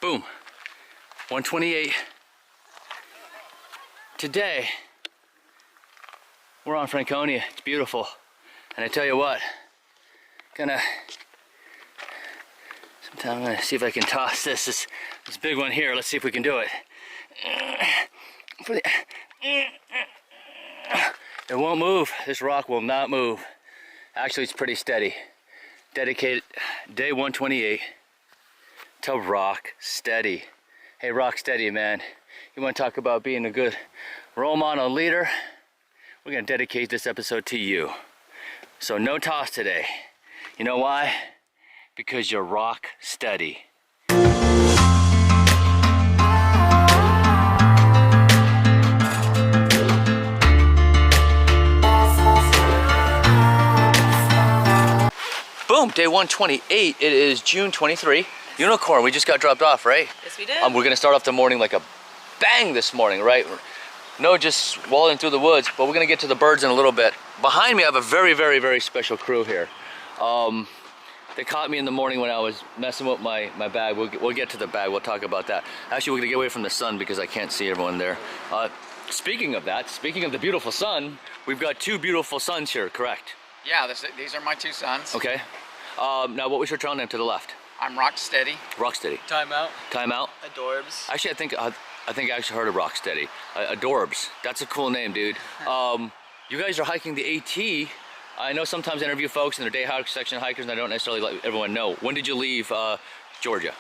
Boom. 128. Today, we're on Franconia. It's beautiful. And I tell you what, sometime I'm gonna see if I can toss this big one here. Let's see if we can do it. It won't move. This rock will not move. Actually, it's pretty steady. Dedicated day 128 to rock steady. Hey, rock steady, man. You want to talk about being a good role model leader? We're going to dedicate this episode to you. So no toss today. You know why? Because you're rock steady. Boom, day 128. It is June 23. Unicorn, we just got dropped off, right? Yes, we did. We're gonna start off the morning like a bang this morning, right? No, just walling through the woods, but we're gonna get to the birds in a little bit. Behind me, I have a very, very, very special crew here. They caught me in the morning when I was messing with my bag. We'll get to the bag, we'll talk about that. Actually, we're gonna get away from the sun because I can't see everyone there. Speaking of that, speaking of the beautiful sun, we've got two beautiful suns here, correct? Yeah, these are my two sons. Okay. Now, what was your trail name to the left? I'm Rock Steady. Rock Steady. Timeout. Timeout. Adorbs. Actually, I think I actually heard of Rock Steady. Adorbs. That's a cool name, dude. You guys are hiking the AT. I know sometimes I interview folks and they're day hike section hikers, and I don't necessarily let everyone know. When did you leave Georgia?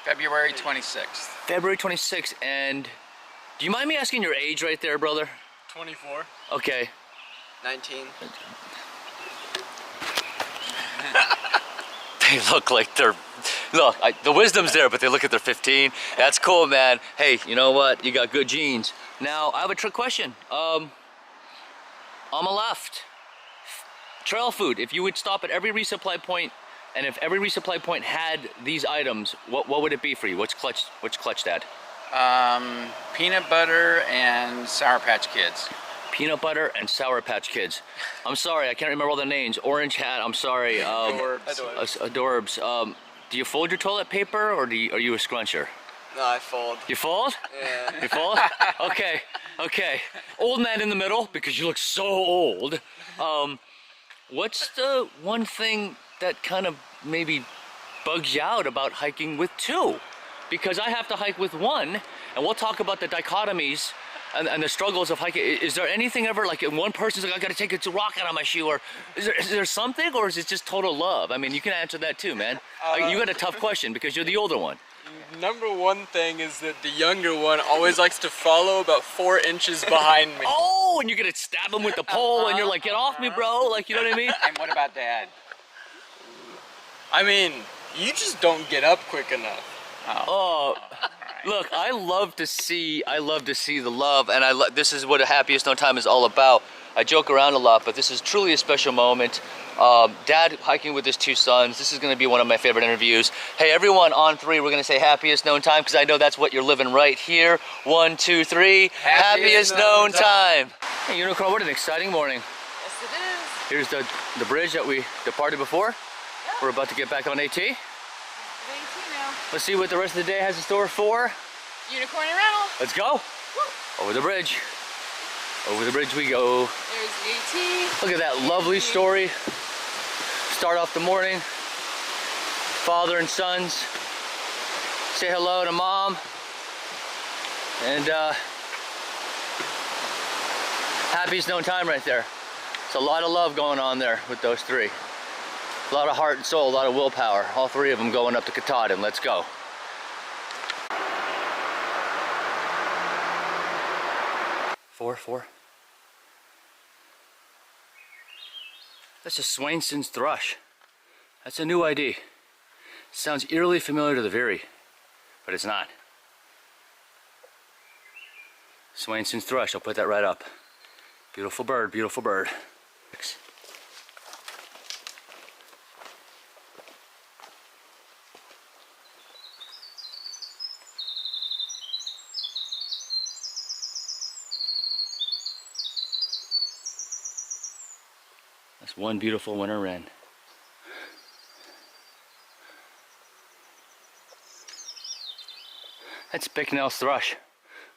February 26th. February 26th. And do you mind me asking your age right there, brother? 24. Okay. 19. They look like they're, the wisdom's there, but they look like they're 15. That's cool, man. Hey, you know what? You got good genes. Now, I have a trick question. On the left, trail food. If you would stop at every resupply point, and if every resupply point had these items, what would it be for you? Which clutch, Dad? Peanut butter and Sour Patch Kids. Peanut butter and Sour Patch Kids. I'm sorry, I can't remember all the names. Orange Hat, I'm sorry. Adorbs. Do you fold your toilet paper, or are you a scruncher? No, I fold. You fold? Yeah. You fold? Okay, okay. Old man in the middle, because you look so old. What's the one thing that kind of maybe bugs you out about hiking with two? Because I have to hike with one, and we'll talk about the dichotomies and the struggles of hiking. Is there anything ever like one person's like, I gotta take a rock out of my shoe, or is there something, or is it just total love? I mean, you can answer that too, man. You got a tough question because you're the older one. Number one thing is that the younger one always likes to follow about 4 inches behind me. Oh, and you're gonna stab him with the pole, and you're like, get off me, bro. Like, you know what I mean? And what about Dad? I mean, you just don't get up quick enough. Oh, look, I love to see the love, and this is what a Happiest No Time is all about. I joke around a lot, but this is truly a special moment. Dad hiking with his two sons. This is going to be one of my favorite interviews. Hey, everyone, on 3, we're going to say Happiest Known Time, because I know that's what you're living right here. 1, 2, 3. Happiest known time. Hey, Unicorn, what an exciting morning. Yes, it is. Here's the bridge that we departed before. Yep. We're about to get back on AT. Now. Let's see what the rest of the day has in store for Unicorn and rental. Let's go. Woo. Over the bridge. Over the bridge we go. There's the AT. Look at that lovely story. Start off the morning. Father and sons. Say hello to Mom. And happiest known time right there. It's a lot of love going on there with those 3. A lot of heart and soul, a lot of willpower. All 3 of them going up to Katahdin. Let's go. Four. That's a Swainson's thrush. That's a new ID. Sounds eerily familiar to the Veery, but it's not. Swainson's thrush, I'll put that right up. Beautiful bird, beautiful bird. That's one beautiful winter wren. That's Bicknell's thrush.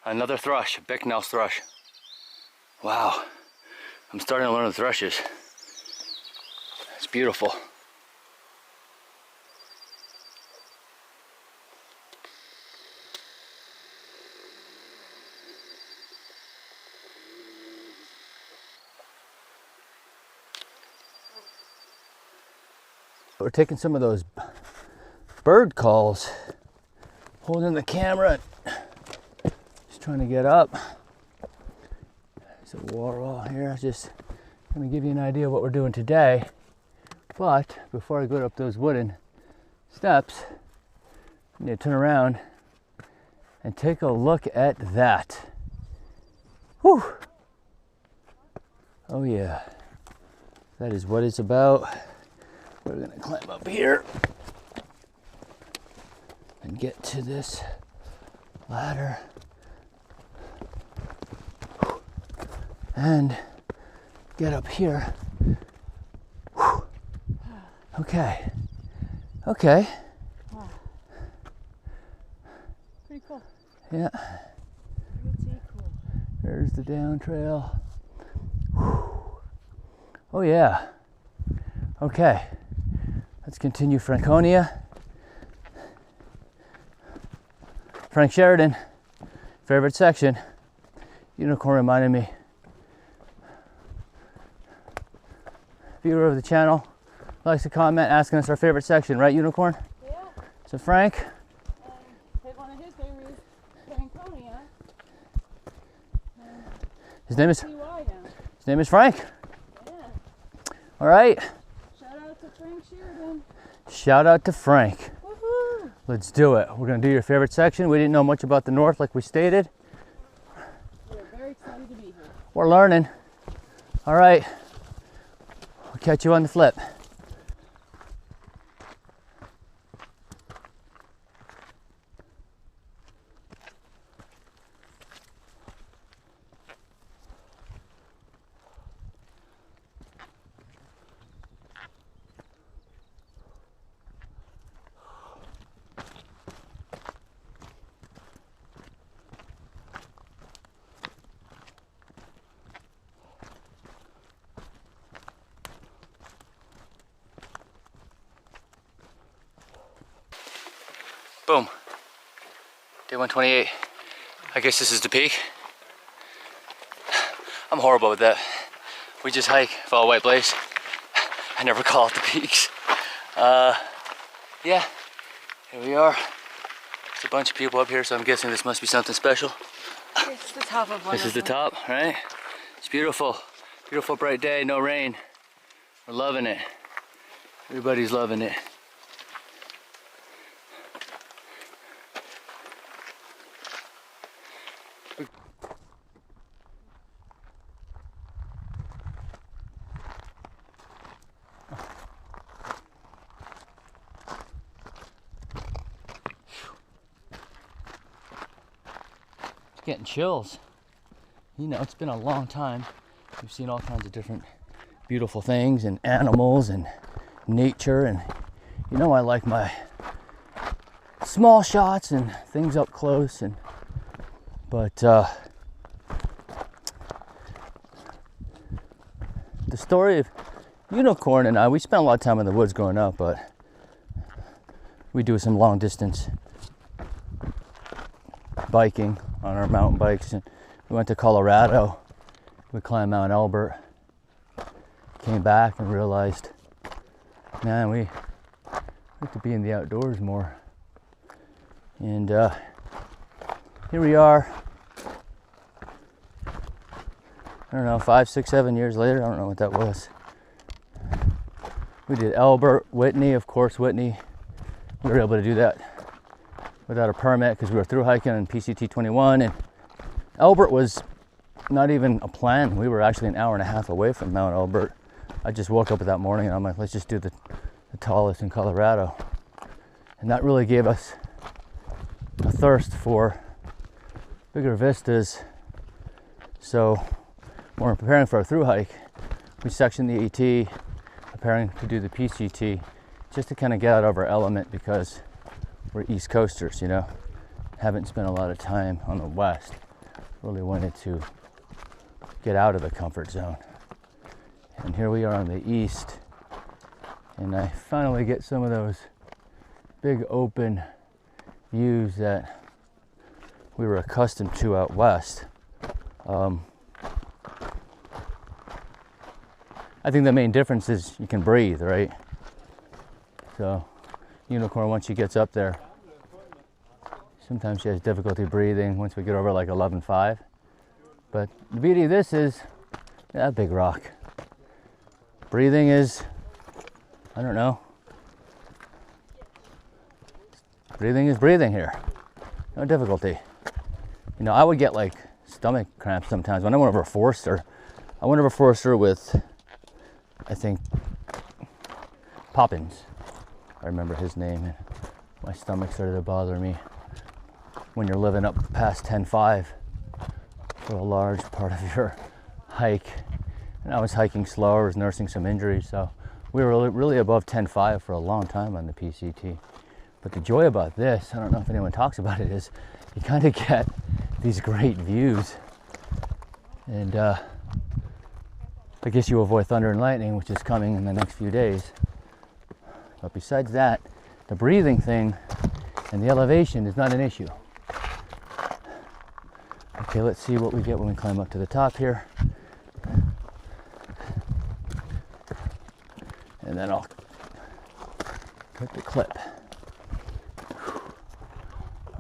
Another thrush, Bicknell's thrush. Wow, I'm starting to learn the thrushes. It's beautiful. We're taking some of those bird calls, holding the camera, just trying to get up. There's a wall here, just going to give you an idea of what we're doing today. But before I go up those wooden steps, I need to turn around and take a look at that. Whew! Oh yeah, that is what it's about. We're gonna climb up here and get to this ladder and get up here. Okay. Okay. Wow. Pretty cool. Yeah. Pretty cool. There's the down trail. Oh yeah. Okay. Let's continue Franconia. Frank Sheridan, favorite section. Unicorn reminded me. Viewer of the channel likes to comment asking us our favorite section, right, Unicorn? Yeah. So Frank. And one of his favorites, Franconia. His name is See why now. his name is Frank. Yeah. All right. Shout out to Frank Sheridan. Shout out to Frank. Woohoo! Let's do it. We're gonna do your favorite section. We didn't know much about the north like we stated. We're very excited to be here. We're learning. All right. We'll catch you on the flip. Boom. Day 128. I guess this is the peak. I'm horrible with that. We just hike, follow White Blaze. I never call it the peaks. Yeah, here we are. There's a bunch of people up here, so I'm guessing this must be something special. It's the top of one. This is the top, right? It's beautiful. Beautiful bright day, no rain. We're loving it. Everybody's loving it. Getting chills. You know, it's been a long time. We've seen all kinds of different beautiful things and animals and nature, and you know I like my small shots and things up close, and but the story of Unicorn and I, we spent a lot of time in the woods growing up, but we do some long distance biking on our mountain bikes, and we went to Colorado. We climbed Mount Albert, came back and realized, man, we have to be in the outdoors more. And here we are, I don't know, 5, 6, 7 years later. I don't know what that was. We did Albert, Whitney, of course. Whitney, we were able to do that without a permit because we were through hiking in PCT 21, and Albert was not even a plan. We were actually an hour and a half away from Mount Albert. I just woke up that morning and I'm like, let's just do the tallest in Colorado. And that really gave us a thirst for bigger vistas. So when we're preparing for our through hike, we sectioned the AT, preparing to do the PCT, just to kind of get out of our element because we're East Coasters, you know. haven't spent a lot of time on the west. Really wanted to get out of the comfort zone. And here we are on the east, and I finally get some of those big open views that we were accustomed to out west. I think the main difference is you can breathe, right? So Unicorn, once she gets up there, sometimes she has difficulty breathing once we get over like 11.5. But the beauty of this is that big rock. Breathing is, I don't know. Breathing is breathing here. No difficulty. You know, I would get like stomach cramps sometimes when I went over Forster. I went over Forster with, I think, Poppins. I remember his name, and my stomach started to bother me when you're living up past 10.5 for a large part of your hike. And I was hiking slower, I was nursing some injuries, so we were really above 10.5 for a long time on the PCT. But the joy about this, I don't know if anyone talks about it, is you kind of get these great views. And I guess you avoid thunder and lightning, which is coming in the next few days. But besides that, the breathing thing and the elevation is not an issue. Okay, let's see what we get when we climb up to the top here. And then I'll put the clip.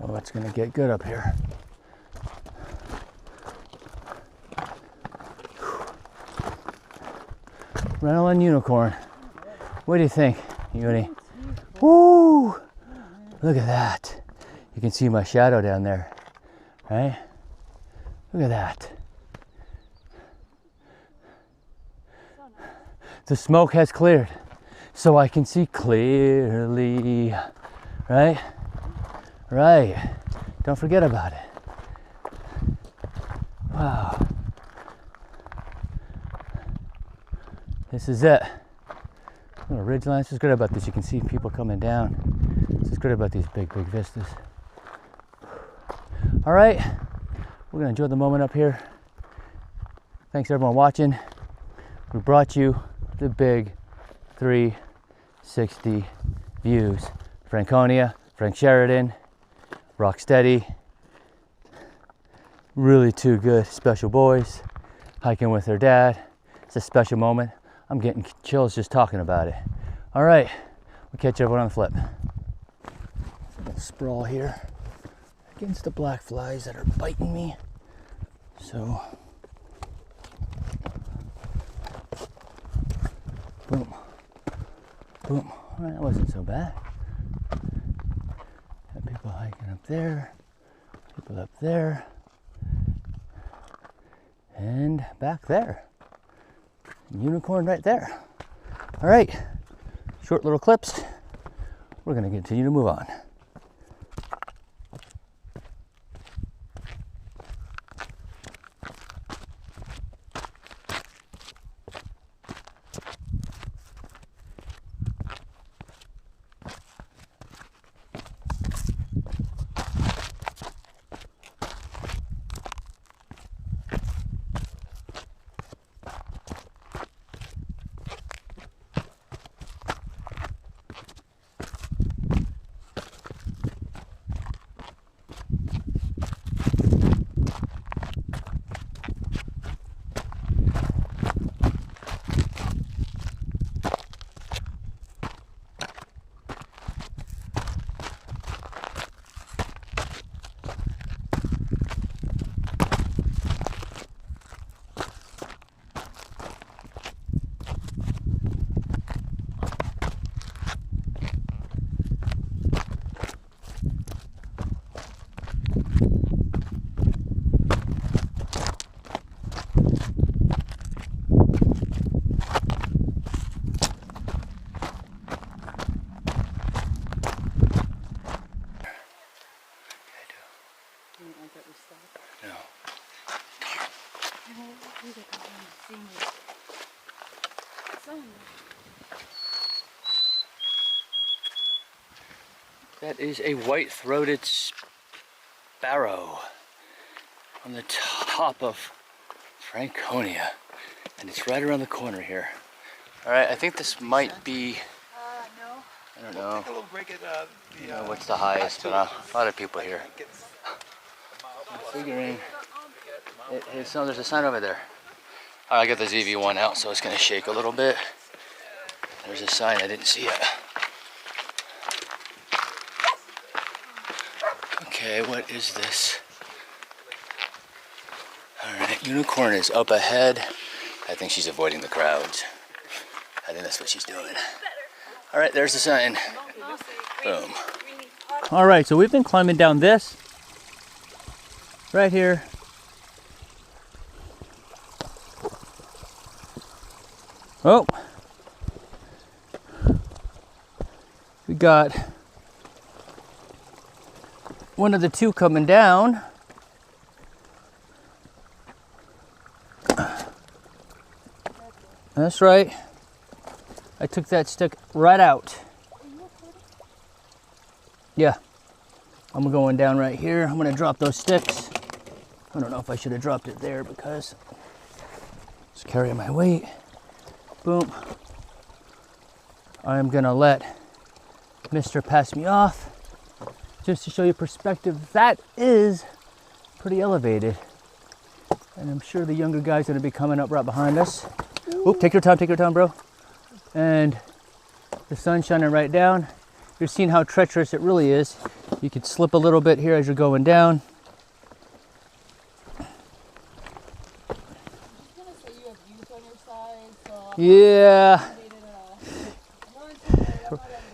Oh, it's gonna get good up here. Rental and Unicorn. What do you think, Uni? Woo! Look at that. You can see my shadow down there, right? Look at that. The smoke has cleared, so I can see clearly, right? Right. Don't forget about it. Wow. This is it. Little ridge lines. This is great about this. You can see people coming down. This is great about these big vistas. All right. We're gonna enjoy the moment up here. Thanks everyone watching. We brought you the big 360 views. Franconia, Frank Sheridan, Rocksteady. Really two good special boys. Hiking with their dad. It's a special moment. I'm getting chills just talking about it. All right, we'll catch everyone on the flip. A little sprawl here against the black flies that are biting me. So, boom, boom. All right, that wasn't so bad. Got people hiking up there, people up there, and back there. Unicorn right there. All right, short little clips. We're gonna continue to move on. That is a white-throated Barrow on the top of Franconia, and it's right around the corner here. All right, I think this might be, No. I don't know, Take a little break at I don't know what's the highest, but a lot of people here. I'm figuring, no, there's a sign over there. All right, I got the ZV-1 out, so it's gonna shake a little bit. There's a sign, I didn't see it. Okay, what is this? Alright, unicorn is up ahead. I think she's avoiding the crowds. I think that's what she's doing. Alright, there's the sign. Boom. Alright, so we've been climbing down this. Right here. Oh. We got one of the two coming down. That's right. I took that stick right out. Yeah. I'm going down right here. I'm gonna drop those sticks. I don't know if I should have dropped it there because it's carrying my weight. Boom. I'm gonna let Mr. pass me off. Just to show you perspective, that is pretty elevated. And I'm sure the younger guy's gonna be coming up right behind us. Oop, take your time, bro. And the sun's shining right down. You're seeing how treacherous it really is. You could slip a little bit here as you're going down. Yeah.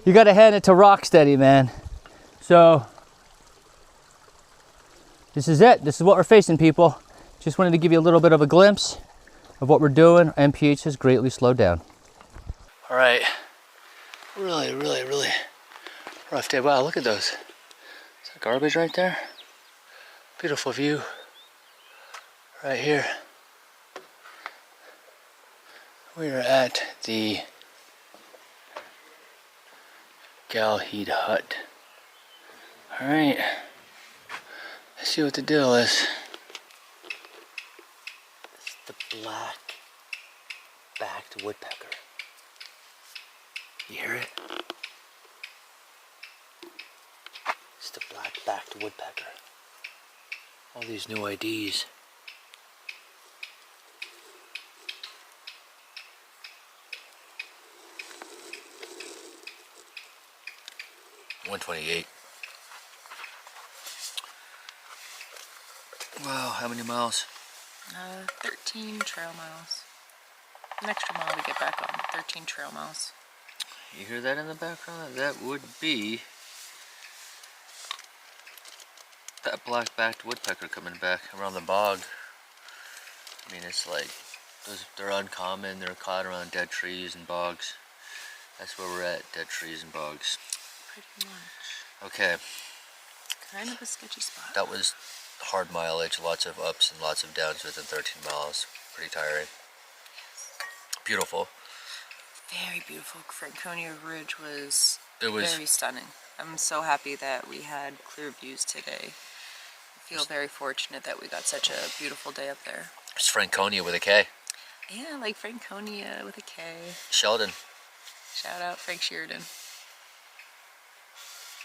You gotta hand it to Rocksteady, man. So, this is it. This is what we're facing, people. Just wanted to give you a little bit of a glimpse of what we're doing. MPH has greatly slowed down. All right. Really rough day. Wow, look at those. Is that garbage right there? Beautiful view. Right here. We are at the Galheed Hut. All right, let's see what the deal is. It's the black-backed woodpecker. You hear it? It's the black-backed woodpecker. All these new IDs. $128. Wow, how many miles? 13 trail miles. An extra mile to get back on. 13 trail miles. You hear that in the background? That would be that black-backed woodpecker coming back around the bog. I mean, it's like, they're uncommon. They're caught around dead trees and bogs. That's where we're at, dead trees and bogs. Pretty much. Okay. Kind of a sketchy spot. That was hard mileage, lots of ups and lots of downs within 13 miles. Pretty tiring. Beautiful. Very beautiful. Franconia Ridge was very stunning. I'm so happy that we had clear views today. I feel very fortunate that we got such a beautiful day up there. It's Franconia with a K. Yeah, like Franconia with a K. Sheldon. Shout out Frank Sheridan.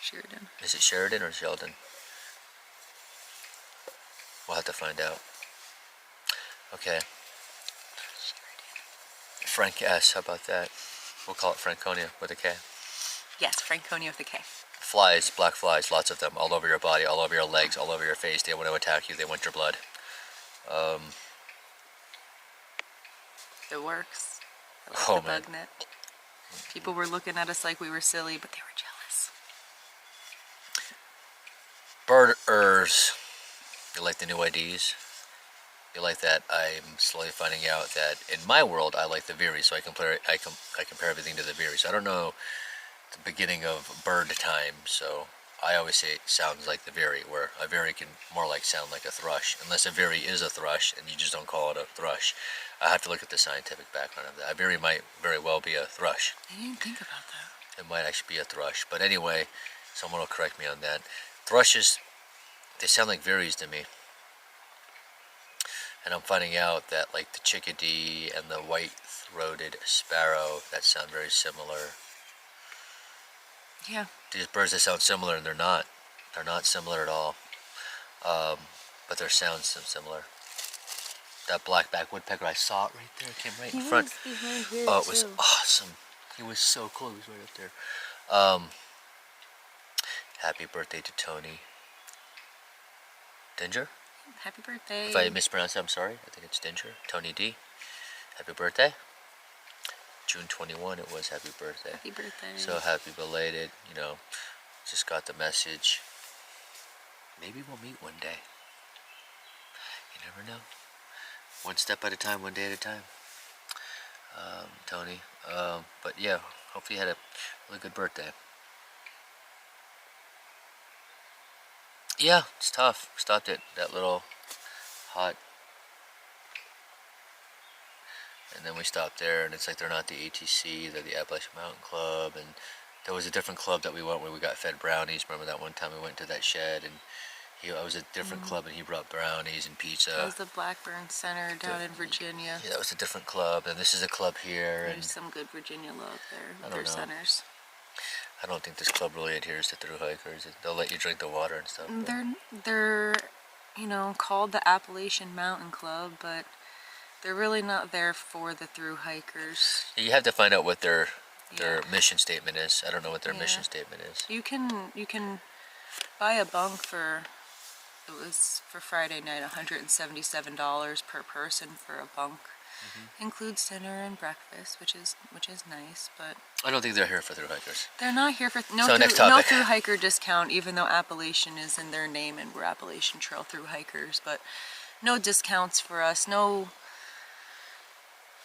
Sheridan. Is it Sheridan or Sheldon? We'll have to find out. Okay. Frank S, how about that? We'll call it Franconia with a K. Yes, Franconia with a K. Flies, black flies, lots of them, all over your body, all over your legs, all over your face. They want to attack you, they want your blood. It works. I like Oh, the man. bug net. People were looking at us like we were silly, but they were jealous. Birders. You like the new IDs? You like that? I'm slowly finding out that in my world I like the Veery, so I compare everything to the Veery. So I don't know the beginning of bird time, so I always say it sounds like the Veery, where a Veery can more like sound like a thrush, unless a Veery is a thrush and you just don't call it a thrush. I have to look at the scientific background of that. A Veery might very well be a thrush. I didn't think about that. It might actually be a thrush, but anyway, someone will correct me on that. Thrushes they sound like veeries to me. And I'm finding out that like the chickadee and the white-throated sparrow, that sound very similar. Yeah. These birds that sound similar, and they're not. They're not similar at all. But their sounds seem similar. That black-backed woodpecker, I saw it right there. It came right in front. Oh, it was awesome. He was so cool. He was right up there. Happy birthday to Tony. Dinger? Happy birthday. If I mispronounced it, I'm sorry. I think it's Dinger. Tony D. Happy birthday. June 21, it was happy birthday. Happy birthday. So happy belated, you know, just got the message. Maybe we'll meet one day. You never know. One step at a time, one day at a time. Tony. But yeah, hopefully you had a really good birthday. Yeah, it's tough. Stopped at that little hot. And then we stopped there, and it's like they're not the ATC, they're the Appalachian Mountain Club. And there was a different club that we went where we got fed brownies. Remember that one time we went to that shed, and I was a different club, and he brought brownies and pizza. That was the Blackburn Center down in Virginia. Yeah, that was a different club, and this is a club here. There's some good Virginia love there with their know. centers. I don't think this club really adheres to thru hikers. They'll let you drink the water and stuff. They're, you know, called the Appalachian Mountain Club, but they're really not there for the thru hikers. You have to find out what their mission statement is. I don't know what their mission statement is. You can buy a bunk for, it was for Friday night, $177 per person for a bunk. Includes dinner and breakfast, which is nice, but I don't think they're here for thru hikers. they're not here for So next topic. no thru hiker discount, even though Appalachian is in their name and we're Appalachian Trail thru hikers, but no discounts for us. No,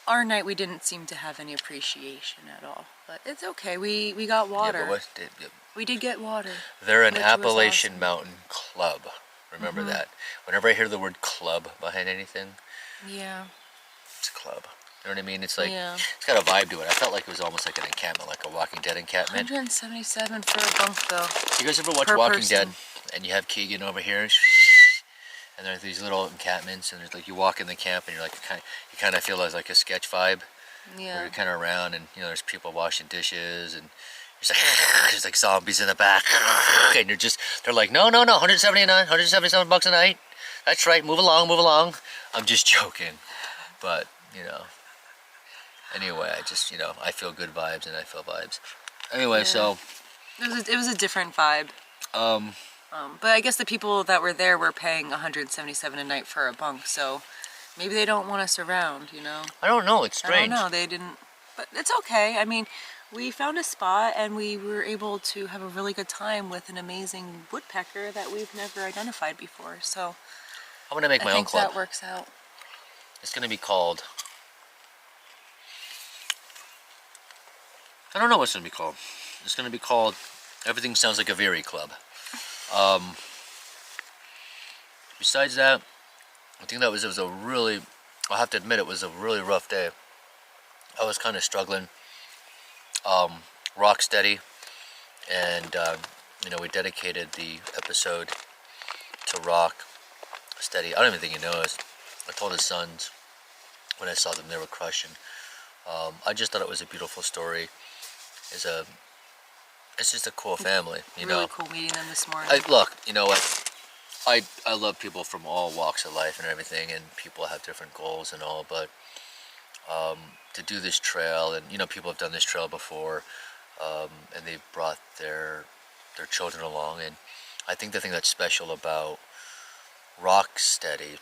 our night we didn't seem to have any appreciation at all, but it's okay. We got water. Yeah, but we did get water. they're an which was Appalachian awesome. Mountain Club. Remember that. Whenever I hear the word club behind anything, Yeah. it's a club. You know what I mean? It's like, Yeah. it's got a vibe to it. I felt like it was almost like an encampment, like a Walking Dead encampment. 177 for a bunk though. You guys ever watch Per Walking person. Dead? And you have Keegan over here, and there's these little encampments, and there's like you walk in the camp, and you're like you kind of feel like a sketch vibe. Where Yeah. you're kind of around, and you know there's people washing dishes, and there's like zombies in the back, and they're like, no, 179 bucks a night. That's right, move along. I'm just joking, but you know. Anyway, I feel good vibes, and I feel vibes. Anyway, so It was a different vibe. But I guess the people that were there were paying $177 a night for a bunk, so maybe they don't want us around, you know? I don't know. It's strange. I don't know. They didn't, but it's okay. I mean, we found a spot and we were able to have a really good time with an amazing woodpecker that we've never identified before. So I'm gonna make my I own think club. that works out. It's gonna be called. I don't know what it's gonna be called. It's gonna be called. Everything sounds like a Veery Club. Besides that, I think it was a really. I'll have to admit, it was a really rough day. I was kind of struggling. Rock steady, and we dedicated the episode to rock steady. I don't even think he knows. I told his sons when I saw them, they were crushing. I just thought it was a beautiful story. It's just a cool family, you Really know. cool meeting them this morning. Look, you know what? I love people from all walks of life and everything, and people have different goals and all, but to do this trail, and people have done this trail before, and they've brought their children along, and I think the thing that's special about rock steady,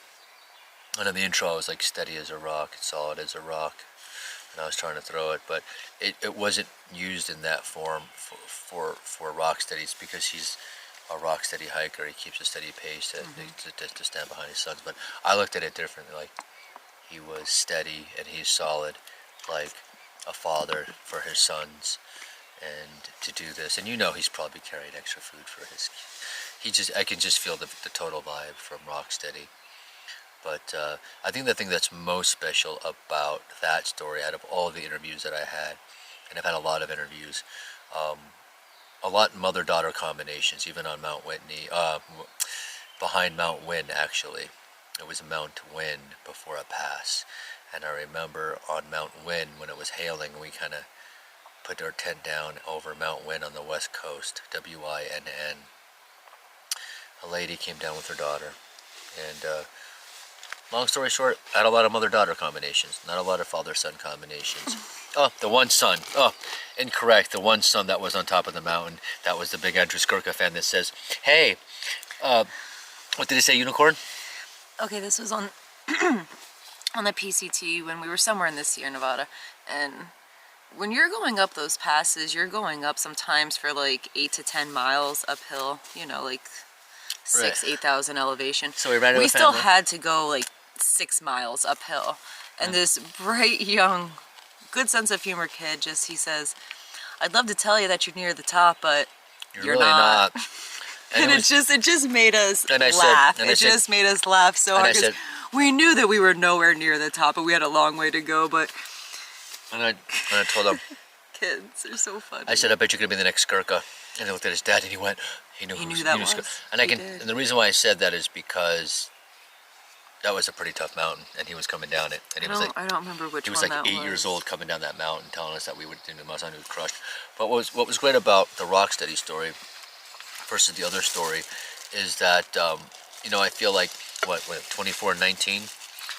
and in the intro I was like, steady as a rock, it's solid as a rock, and I was trying to throw it, but it wasn't used in that form for rock steady. It's because he's a rock steady hiker. He keeps a steady pace to stand behind his sons. But I looked at it differently. Like, he was steady and he's solid, like a father for his sons, and to do this. And he's probably carried extra food for his. I can just feel the total vibe from rock steady. But I think the thing that's most special about that story, out of all the interviews that I had, and I've had a lot of interviews, a lot mother-daughter combinations, even on Mount Whitney, behind Mount Wynn, actually. It was Mount Wynn before a pass. And I remember on Mount Wynn, when it was hailing, we kind of put our tent down over Mount Wynn on the west coast, W-I-N-N. A lady came down with her daughter. And long story short, I had a lot of mother-daughter combinations, not a lot of father-son combinations. Oh, the one son. Oh, incorrect. The one son that was on top of the mountain, that was the big Andrew Skirka fan that says, hey, what did it say, unicorn? Okay, this was on on the PCT when we were somewhere in the Sierra Nevada, and when you're going up those passes, you're going up sometimes for like 8 to 10 miles uphill, you know, like 8,000 elevation. So we ran into We a still family. had to go like 6 miles uphill, and this bright young, good sense of humor kid he says, I'd love to tell you that you're near the top, but you're really not. And it just made us And I said- laugh. and I It said- just made us laugh so and I hard, 'cause said- we knew that we were nowhere near the top, but we had a long way to go. But And I told him, kids are so funny. I said, I bet you're going to be the next Skirka. And I looked at his dad and he went, he knew knew that was. Skirka. And He did. and the reason why I said that is because that was a pretty tough mountain, and he was coming down it. And he was like, I don't remember which he one was like that 8 years old coming down that mountain, telling us that we would do the mountain. He was crushed. But what was great about the Rocksteady story versus the other story is that you know, I feel like what 24 and 19,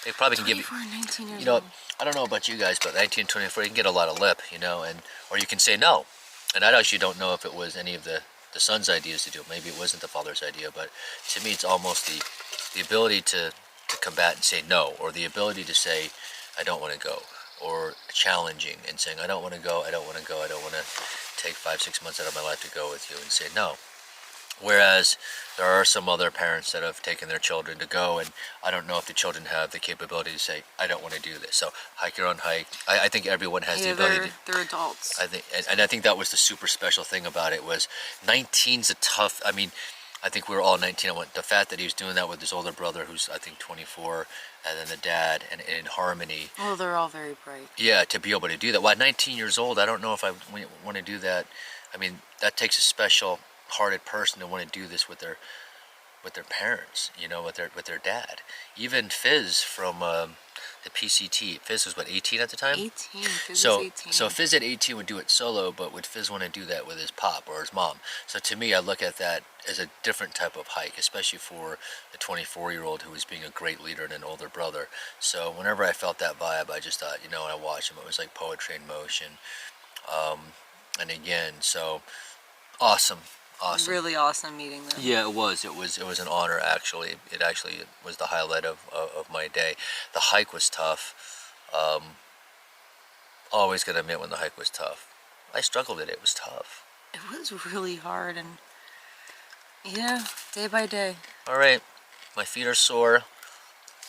they probably can give you. 24 and 19 years You know, old. I don't know about you guys, but 19 and 24, you can get a lot of lip, you know, and or you can say no. And I actually don't know if it was any of the son's ideas to do it. Maybe it wasn't the father's idea, but to me, it's almost the ability to combat and say no, or the ability to say, I don't want to go, or challenging and saying, I don't want to go, I don't want to go, I don't want to take 5-6 months out of my life to go with you, and say no. Whereas there are some other parents that have taken their children to go, and I don't know if the children have the capability to say, I don't want to do this. So hike your own hike. I think everyone has the ability to. They're adults. I think, and I think that was the super special thing about it was 19's a tough. I mean, I think we were all 19. The fact that he was doing that with his older brother, who's I think 24, and then the dad, and in harmony. Well, they're all very bright. Yeah, to be able to do that. Well, at 19 years old, I don't know if I want to do that. I mean, that takes a special-hearted person to want to do this with their parents, you know, with their dad. Even Fizz from the PCT. Fizz was what, 18 at the time? 18. Fizz So, is 18. so Fizz at 18 would do it solo, but would Fizz want to do that with his pop or his mom? So to me, I look at that as a different type of hike, especially for the 24-year-old who was being a great leader and an older brother. So whenever I felt that vibe, I just thought, you know, when I watched him, it was like poetry in motion. And again, so awesome. Really awesome meeting them. Yeah, it was an honor, actually. It actually was the highlight of my day. The hike was tough. Always gonna admit when the hike was tough. I struggled with it. It was tough. It was really hard, and yeah, day by day. All right, my feet are sore.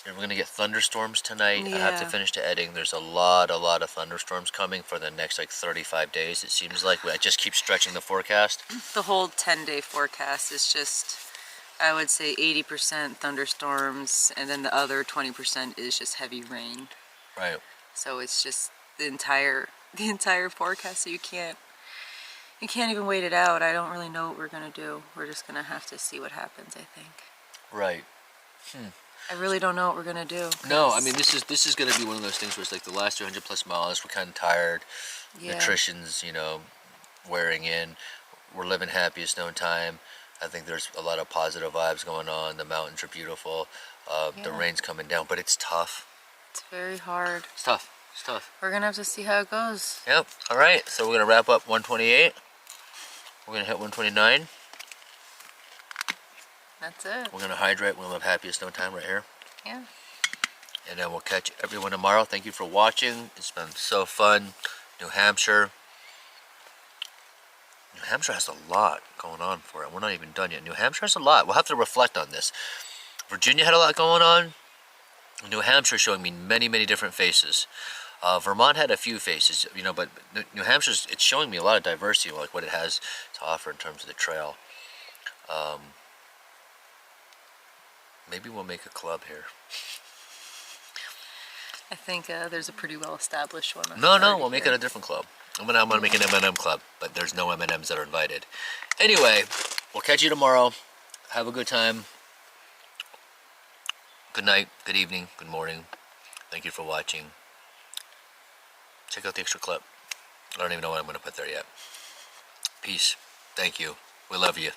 We're gonna get thunderstorms tonight. I have to Yeah. finish the editing. There's a lot of thunderstorms coming for the next like 35 days. It seems like I just keep stretching the forecast. The whole 10-day forecast is just, I would say 80% thunderstorms, and then the other 20% is just heavy rain. Right. So it's just the entire forecast. So you can't even wait it out. I don't really know what we're gonna do. We're just gonna have to see what happens, I think. Right. I really don't know what we're gonna do. No, I mean this is going to be one of those things where it's like the last 200 plus miles. We're kind of tired. Yeah. Nutrition's, you know, wearing in. We're living happiest known time. I think there's a lot of positive vibes going on. The mountains are beautiful. The Yeah. rain's coming down, but it's tough. It's very hard. It's tough. It's tough. We're gonna have to see how it goes. Yep. All right. So we're gonna wrap up 128. We're gonna hit 129. That's it. We're gonna hydrate. We'll have happiest known time right here. Yeah. And then we'll catch everyone tomorrow. Thank you for watching. It's been so fun. New Hampshire. New Hampshire has a lot going on for it. We're not even done yet. New Hampshire has a lot. We'll have to reflect on this. Virginia had a lot going on. New Hampshire showing me many, many different faces. Vermont had a few faces, you know, but New Hampshire's, it's showing me a lot of diversity, like what it has to offer in terms of the trail. Maybe we'll make a club here. I think there's a pretty well established one. No, we'll make it a different club. I'm gonna make an M&M club, but there's no M&Ms that are invited. Anyway, we'll catch you tomorrow. Have a good time. good night, good evening, good morning. Thank you for watching. Check out the extra clip. I don't even know what I'm going to put there yet. Peace. Thank you. We love you.